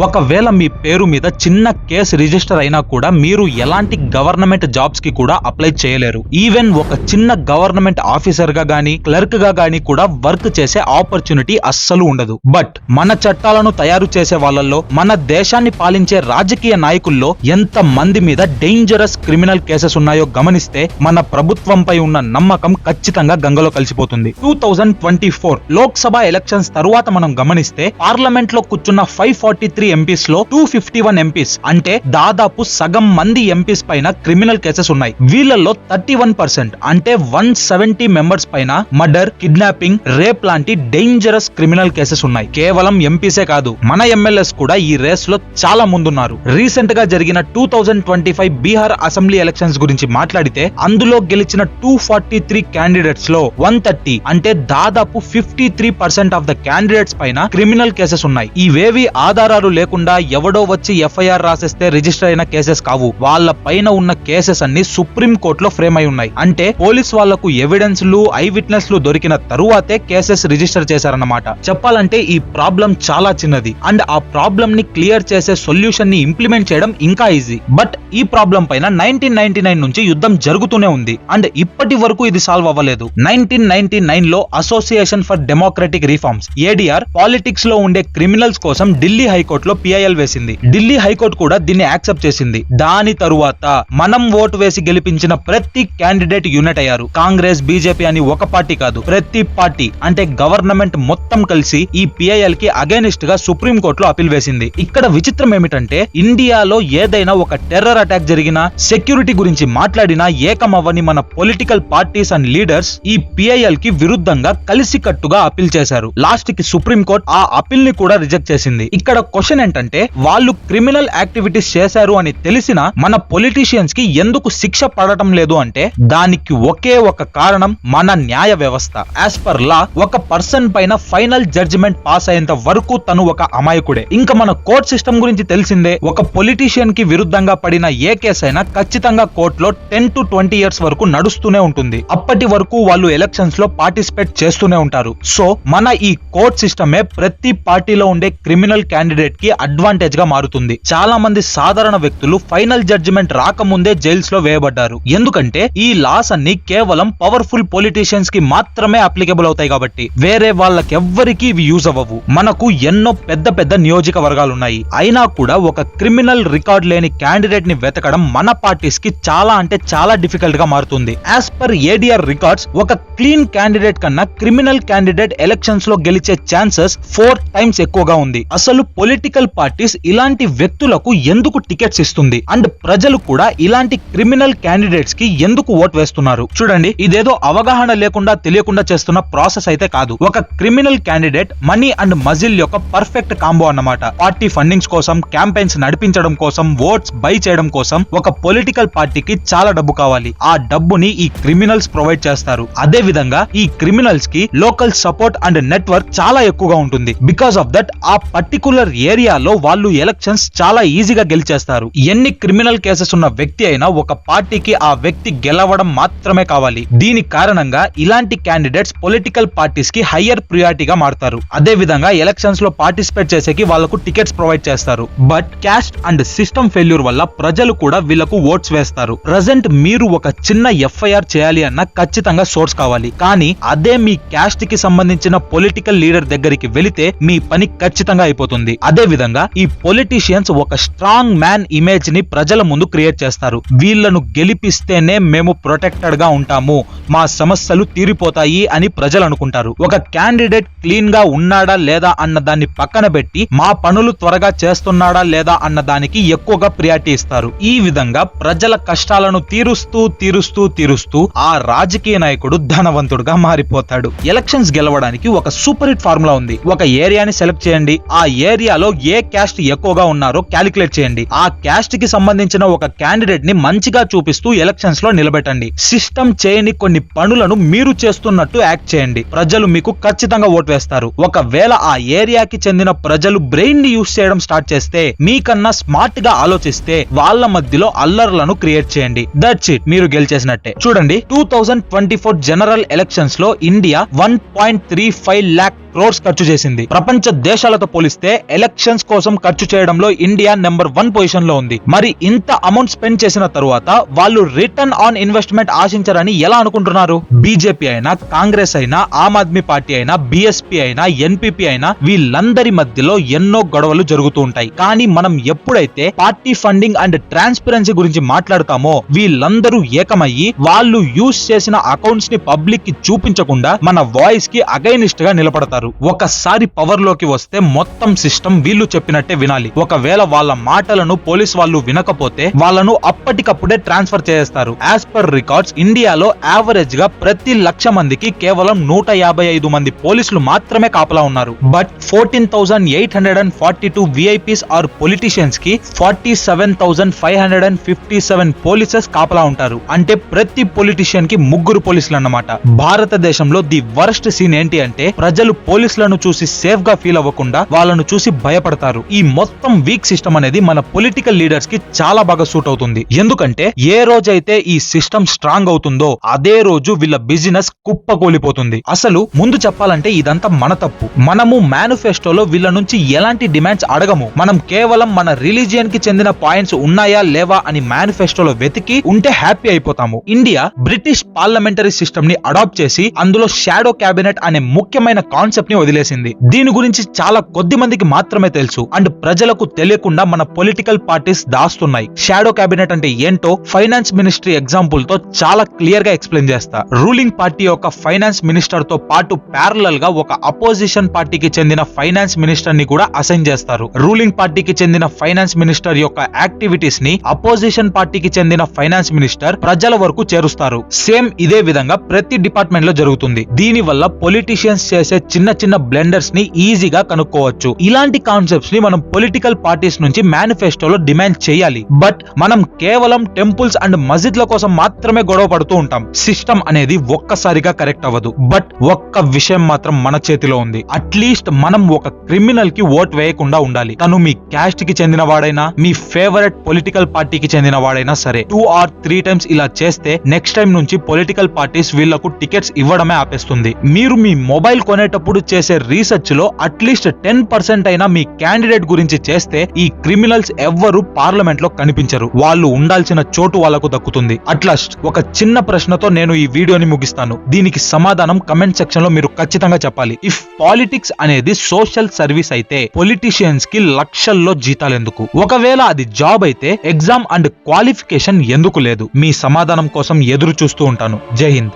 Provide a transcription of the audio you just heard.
ఒకవేళ మీ పేరు మీద చిన్న కేసు రిజిస్టర్ అయినా కూడా మీరు ఎలాంటి గవర్నమెంట్ జాబ్స్ కి కూడా అప్లై చేయలేరు. ఈవెన్ ఒక చిన్న గవర్నమెంట్ ఆఫీసర్ గా గానీ క్లర్క్ గా గానీ కూడా వర్క్ చేసే ఆపర్చునిటీ అస్సలు ఉండదు. బట్ మన చట్టాలను తయారు చేసే వాళ్ళల్లో, మన దేశాన్ని పాలించే రాజకీయ నాయకుల్లో ఎంత మంది మీద డేంజరస్ క్రిమినల్ కేసెస్ ఉన్నాయో గమనిస్తే మన ప్రభుత్వంపై ఉన్న నమ్మకం ఖచ్చితంగా గంగలో కలిసిపోతుంది. 2024 లోక్సభ ఎలక్షన్స్ తరువాత మనం గమనిస్తే పార్లమెంట్ లో కూర్చున్న 543 ఎంపీస్ లో 251 ఎంపీస్ అంటే దాదాపు సగం మంది ఎంపీస్ పైన క్రిమినల్ కేసెస్ ఉన్నాయి. వీళ్ళల్లో 31% అంటే 170 మెంబర్స్ పైన మర్డర్, కిడ్నాపింగ్, రేప్ లాంటి డేంజరస్ క్రిమినల్ కేసెస్ ఉన్నాయి. కేవలం ఎంపీసే కాదు, మన ఎమ్మెల్యేస్ కూడా ఈ రేస్ లో చాలా ముందున్నారు. రీసెంట్ గా జరిగిన 2025 బీహార్ అసెంబ్లీ ఎలక్షన్స్ గురించి మాట్లాడితే అందులో గెలిచిన 243 క్యాండిడేట్స్ లో 130 అంటే దాదాపు 53% ఆఫ్ ద క్యాండిడేట్స్ పైన క్రిమినల్ కేసెస్ ఉన్నాయి. ఇవేవి ఆధారాలు లేకుండా ఎవడో వచ్చి ఎఫ్ఐఆర్ రాసేస్తే రిజిస్టర్ అయిన కేసెస్ కావు. వాళ్ళ పైన ఉన్న కేసెస్ అన్ని సుప్రీం కోర్టులో ఫ్రేమ్ అయి ఉన్నాయి. అంటే పోలీస్ వాళ్లకు ఎవిడెన్స్లు, ఐ విట్నెస్లు దొరికిన తరువాతే కేసెస్ రిజిస్టర్ చేశారన్నమాట. చెప్పాలంటే ఈ ప్రాబ్లం చాలా చిన్నది అండ్ ఆ ప్రాబ్లం ని క్లియర్ చేసే సొల్యూషన్ ని ఇంప్లిమెంట్ చేయడం ఇంకా ఈజీ. బట్ ఈ ప్రాబ్లం పైన 1999 నుంచి యుద్ధం జరుగుతూనే ఉంది అండ్ ఇప్పటి వరకు ఇది సాల్వ్ అవ్వలేదు. 1999 లో association for democratic reforms ADR politics లో ఉండే క్రిమినల్స్ కోసం ఢిల్లీ హైకోర్టులో PIL వేసింది. ఢిల్లీ హైకోర్టు కూడా దీన్ని యాక్సెప్ట్ చేసింది. దాని తరువాత మనం ఓటు వేసి గెలిపించిన ప్రతి క్యాండిడేట్ యూనిట్ అయ్యారు. కాంగ్రెస్, బీజేపీ అని ఒక పార్టీ కాదు, ప్రతి పార్టీ అంటే గవర్నమెంట్ మొత్తం కలిసి ఈ PIL కి అగైనిస్ట్ గా సుప్రీం కోర్టులో అపీల్ వేసింది. ఇక్కడ విచిత్రం ఏమిటంటే ఇండియాలో ఏదైనా ఒక టెర్రర్ అటాక్ జరిగినా, సెక్యూరిటీ గురించి మాట్లాడినా ఏకమవ్వని మన పొలిటికల్ పార్టీస్ అండ్ లీడర్స్ ఈ PIL కి విరుద్ధంగా కలిసికట్టుగా అపీల్ చేశారు. లాస్ట్ కి సుప్రీం కోర్టు ఆ అపీల్ ని కూడా రిజెక్ట్ చేసింది. ఇక్కడ క్వశ్చన్ ఏంటంటే వాళ్ళు క్రిమినల్ యాక్టివిటీస్ చేశారు అని తెలిసినా మన పొలిటీషియన్స్ కి ఎందుకు శిక్ష పడటం లేదు అంటే దానికి ఒకే ఒక కారణం మన న్యాయ వ్యవస్థ. యాజ్ పర్ లా ఒక పర్సన్ పైన ఫైనల్ జడ్జిమెంట్ పాస్ అయ్యేంత వరకు తను ఒక అమాయకుడే. ఇంకా మన కోర్ట్ సిస్టమ్ గురించి తెలిసిందే. ఒక పొలిటీషియన్ కి విరుద్ధంగా పడిన ఏ కేసు అయినా ఖచ్చితంగా కోర్టులో 10 to 20 years వరకు నడుస్తూనే ఉంటుంది. అప్పటి వరకు వాళ్ళు ఎలక్షన్స్ లో పార్టిసిపేట్ చేస్తూనే ఉంటారు. సో మన ఈ కోర్ట్ సిస్టమే ప్రతి పార్టీలో ఉండే క్రిమినల్ క్యాండిడేట్ కి అడ్వాంటేజ్ గా మారుతుంది. చాలా మంది సాధారణ వ్యక్తులు ఫైనల్ జడ్జిమెంట్ రాకముందే జైల్స్ లో వేయబడ్డారు. ఎందుకంటే ఈ లాస్ అన్ని కేవలం పవర్ఫుల్ పొలిటీషియన్స్ కి మాత్రమే అప్లికేబుల్ అవుతాయి కాబట్టి వేరే వాళ్ళకెవ్వరికి ఇవి యూజ్ అవ్వవు. మనకు ఎన్నో పెద్ద పెద్ద నియోజకవర్గాలు ఉన్నాయి. అయినా కూడా ఒక క్రిమినల్ రికార్డ్ లేని క్యాండిడేట్ ని వెతకడం మన పార్టీస్ కి చాలా అంటే చాలా డిఫికల్ట్ గా మారుతుంది. యాజ్ పర్ ADR రికార్డ్స్ ఒక క్లీన్ క్యాండిడేట్ కన్నా క్రిమినల్ క్యాండిడేట్ ఎలక్షన్స్ లో గెలిచే ఛాన్సెస్ 4 times ఎక్కువగా ఉంది. అసలు పొలిటికల్ పార్టీస్ ఇలాంటి వ్యక్తులకు ఎందుకు టికెట్స్ ఇస్తుంది అండ్ ప్రజలు కూడా ఇలాంటి క్రిమినల్ క్యాండిడేట్స్ కి ఎందుకు ఓట్ వేస్తున్నారు? చూడండి, ఇదేదో అవగాహన లేకుండా తెలియకుండా చేస్తున్న ప్రాసెస్ అయితే కాదు. ఒక criminal candidate money and muscle యొక్క పర్ఫెక్ట్ కాంబో అన్నమాట. పార్టీ ఫండింగ్స్ కోసం, క్యాంపెయిన్స్ నడిపించడం కోసం, ఓట్స్ బై చేయడం కోసం ఒక పొలిటికల్ పార్టీకి చాలా డబ్బు కావాలి. ఆ డబ్బుని ఈ క్రిమినల్స్ ప్రొవైడ్ చేస్తారు. అదే విధంగా ఈ క్రిమినల్స్ కి లోకల్ సపోర్ట్ అండ్ నెట్వర్క్ చాలా ఎక్కువగా ఉంటుంది. బికాస్ ఆఫ్ దట్ ఆ పర్టికులర్ ఏరియాలో వాళ్ళు ఎలక్షన్స్ చాలా ఈజీగా గెలిచేస్తారు. ఎన్ని క్రిమినల్ కేసెస్ ఉన్న వ్యక్తి అయినా ఒక పార్టీకి ఆ వ్యక్తి గెలవడం మాత్రమే కావాలి. దీని కారణంగా ఇలాంటి క్యాండిడేట్స్ పొలిటికల్ పార్టీస్ కి హయ్యర్ ప్రియారిటీగా మారుతారు. అదే విధంగా ఎలక్షన్స్ లో పార్టిసిపేట్ చేసేకి వాళ్ళకు టికెట్స్ ప్రొవైడ్ చేస్తారు. But caste and system failure వల్ల ప్రజలు కూడా వీళ్ళకు ఓట్స్ వేస్తారు. ప్రెజెంట్ మీరు ఒక చిన్న FIR చేయాలి అన్న ఖచ్చితంగా సోర్స్ కావాలి. కానీ అదే మీ క్యాస్ట్ కి సంబంధించిన పొలిటికల్ లీడర్ దగ్గరికి వెళితే మీ పని ఖచ్చితంగా అయిపోతుంది. అదే విధంగా ఈ పొలిటీషియన్స్ ఒక స్ట్రాంగ్ మ్యాన్ ఇమేజ్ ని ప్రజల ముందు క్రియేట్ చేస్తారు. వీళ్ళను గెలిపిస్తేనే మేము ప్రొటెక్టెడ్ గా ఉంటాము, మా సమస్యలు తీరిపోతాయి అని ప్రజలు అనుకుంటారు. ఒక క్యాండిడేట్ క్లీన్ గా ఉన్నాడా లేదా అన్న దాన్ని పక్కన పెట్టి మా పనులు త్వరగా చేస్తున్నాడా లేదా అన్న దానికి ఎక్కువగా ప్రియారిటీ ఇస్తారు. ఈ విధంగా ప్రజల కష్టాలను తీరుస్తూ తీరుస్తూ తీరుస్తూ ఆ రాజకీయ నాయకుడు ధనవంతుడుగా మారిపోతాడు. ఎలక్షన్స్ గెలవడానికి ఒక సూపర్ హిట్ ఫార్ములా ఉంది. ఒక ఏరియాని సెలెక్ట్ చేయండి. ఆ ఏరియాలో ఏ క్యాస్ట్ ఎక్కువగా ఉన్నారో క్యాలిక్యులేట్ చేయండి. ఆ క్యాస్ట్ కి సంబంధించిన ఒక క్యాండిడేట్ ని మంచిగా చూపిస్తూ ఎలక్షన్స్ లో నిలబెట్టండి. సిస్టమ్ చేయని కొన్ని పనులను మీరు చేస్తున్నట్టు యాక్ట్ చేయండి. ప్రజలు మీకు ఖచ్చితంగా ఓటు వేస్తారు. ఒకవేళ ఆ ఏరియాకి చెందిన ప్రజలు బ్రెయిన్ ని యూజ్ చేయడం స్టార్ట్ చేస్తే, మీకన్నా స్మార్ట్ గా ఆలోచిస్తే వాళ్ళ మధ్యలో అల్లర్లను క్రియేట్ చేయండి. దట్స్ ఇట్, మీరు గెలిచేసినట్టే. చూడండి, 2024 జనరల్ ఎలక్షన్స్ లో ఇండియా 1.35 lakh crores ఖర్చు చేసింది. ప్రపంచ దేశాలతో పోలిస్తే ఎలక్షన్స్ కోసం ఖర్చు చేయడంలో ఇండియా నెంబర్ 1 పొజిషన్ లో ఉంది. మరి ఇంత అమౌంట్ స్పెండ్ చేసిన తరువాత వాళ్ళు రిటర్న్ ఆన్ ఇన్వెస్ట్మెంట్ ఆశించరని ఎలా అనుకుంటున్నారు? బీజేపీ అయినా, కాంగ్రెస్ అయినా, ఆమ్ ఆద్మీ పార్టీ అయినా, బీఎస్పీ అయినా, ఎన్పీపీ అయినా వీళ్ళందరి మధ్యలో ఎన్నో గొడవలు జరుగుతూ ఉంటాయి. కానీ మనం ఎప్పుడైతే పార్టీ ఫండింగ్ అండ్ ట్రాన్స్పరెన్సీ గురించి మాట్లాడతామో వీళ్ళందరూ ఏకమయ్యి వాళ్ళు యూజ్ చేసిన అకౌంట్స్ ని పబ్లిక్ కి చూపించకుండా మన వాయిస్ కి అగైనిస్ట్ గా నిలబడతారు. ఒకసారి పవర్ లోకి వస్తే మొత్తం సిస్టమ్ వీళ్ళు చెప్పినట్టే వినాలి. ఒకవేళ వాళ్ళ మాటలను పోలీస్ వాళ్ళు వినకపోతే వాళ్ళను అప్పటికప్పుడే ట్రాన్స్ఫర్ చేస్తారు. యాజ్ పర్ రికార్డ్స్ ఇండియాలో యావరేజ్ గా ప్రతి 1,00,000 మందికి కేవలం 155 మంది పోలీసులు మాత్రమే కాపలా ఉన్నారు. బట్ 14,842 విఐపీస్ ఆర్ పొలిటీషియన్స్ కి 47,557 పోలీసెస్ కాపలా ఉంటారు. అంటే ప్రతి పొలిటీషియన్ కి 3 పోలీసులు అన్నమాట. భారతదేశంలో ది వర్స్ట్ సీన్ ఏంటి అంటే ప్రజలు పోలీసులను చూసి సేఫ్ గా ఫీల్ అవ్వకుండా వాళ్ళను చూసి భయపడతారు. ఈ మొత్తం వీక్ సిస్టమ్ అనేది మన పొలిటికల్ లీడర్స్ కి చాలా బాగా సూట్ అవుతుంది. ఎందుకంటే ఏ రోజైతే ఈ సిస్టమ్ స్ట్రాంగ్ అవుతుందో అదే రోజు వీళ్ళ బిజినెస్ కుప్పకూలిపోతుంది. అసలు ముందు చెప్పాలంటే ఇదంతా మన తప్పు. మనము మేనిఫెస్టోలో వీళ్ళ నుంచి ఎలాంటి డిమాండ్స్ అడగము. మనం కేవలం మన రిలీజియన్ కి చెందిన పాయింట్స్ ఉన్నాయా లేవా అని మేనిఫెస్టోలో వెతికి ఉంటే హ్యాపీ అయిపోతాము. ఇండియా బ్రిటిష్ పార్లమెంటరీ సిస్టమ్ ని అడాప్ట్ చేసి అందులో షాడో క్యాబినెట్ అనే ముఖ్యమైన కాన్సెప్ట్ ని వదిలేసింది. దీని గురించి చాలా కొద్ది మందికి మాత్రమే తెలుసు అండ్ ప్రజలకు తెలియకుండా మన పొలిటికల్ పార్టీస్ దాస్తున్నాయి. షాడో క్యాబినెట్ అంటే ఏంటో ఫైనాన్స్ మినిస్ట్రీ ఎగ్జాంపుల్ తో చాలా క్లియర్ గా ఎక్స్ప్లెయిన్ చేస్తా. రూలింగ్ పార్టీ యొక్క ఫైనాన్స్ మినిస్టర్ తో పాటు ప్యారలల్ గా ఒక అపోజిషన్ పార్టీకి చెందిన ఫైనాన్స్ మినిస్టర్ ని కూడా అసైన్ చేస్తారు. రూలింగ్ పార్టీకి చెందిన ఫైనాన్స్ మినిస్టర్ యొక్క యాక్టివిటీస్ ని అపోజిషన్ పార్టీకి చెందిన ఫైనాన్స్ మినిస్టర్ ప్రజల వరకు చేరుస్తారు. సేమ్ ఇదే విధంగా ప్రతి డిపార్ట్మెంట్ లో జరుగుతుంది. దీని వల్ల పొలిటీషియన్స్ చేసే చిన్న చిన్న బ్లెండర్స్ ని ఈజీగా కనుక్కోవచ్చు. ఇలాంటి కాన్సెప్ట్స్ ని మనం పొలిటికల్ పార్టీస్ నుంచి మేనిఫెస్టోలో డిమాండ్ చేయాలి. బట్ మనం కేవలం టెంపుల్స్ అండ్ మస్జిద్ల కోసం మాత్రమే గొడవ పడుతూ ఉంటాం. సిస్టమ్ అనేది ఒక్కసారిగా కరెక్ట్ అవ్వదు. బట్ ఒక్క విషయం మాత్రం మన చేతిలో ఉంది. అట్లీస్ట్ మనం ఒక క్రిమినల్ కి ఓట్ వేయకుండా ఉండాలి. తను మీ క్యాస్ట్ కి చెందిన వాడైనా మీ ఫేవరెట్ పొలిటికల్ పార్టీకి చెందిన వాడైనా సరే 2 or 3 టైమ్స్ ఇలా చేస్తే నెక్స్ట్ టైం నుంచి పొలిటికల్ పార్టీస్ వీళ్లకు టికెట్స్ ఇవ్వడమే ఆపేస్తుంది. మీరు మీ మొబైల్ కొనేటప్పుడు చేసే రీసెర్చ్ లో అట్లీస్ట్ 10% అయినా మీ క్యాండిడేట్ గురించి చేస్తే ఈ క్రిమినల్స్ ఎవ్వరూ పార్లమెంట్ లో కనిపించరు. వాళ్ళు ఉండాల్సిన చోటు వాళ్ళకు దక్కుతుంది. అట్లాస్ట్ ఒక చిన్న ప్రశ్నతో నేను ఈ వీడియోని ముగిస్తాను. దీనికి సమాధానం కమెంట్ సెక్షన్ లో మీరు ఖచ్చితంగా చెప్పాలి. ఇఫ్ పాలిటిక్స్ అనేది సోషల్ సర్వీస్ అయితే పొలిటీషియన్స్ కి లక్షల్లో జీతాలు ఎందుకు? ఒకవేళ అది జాబ్ అయితే ఎగ్జామ్ అండ్ క్వాలిఫికేషన్ ఎందుకు లేదు? మీ సమాధానం కోసం ఎదురు చూస్తూ ఉంటాను. జై హింద్.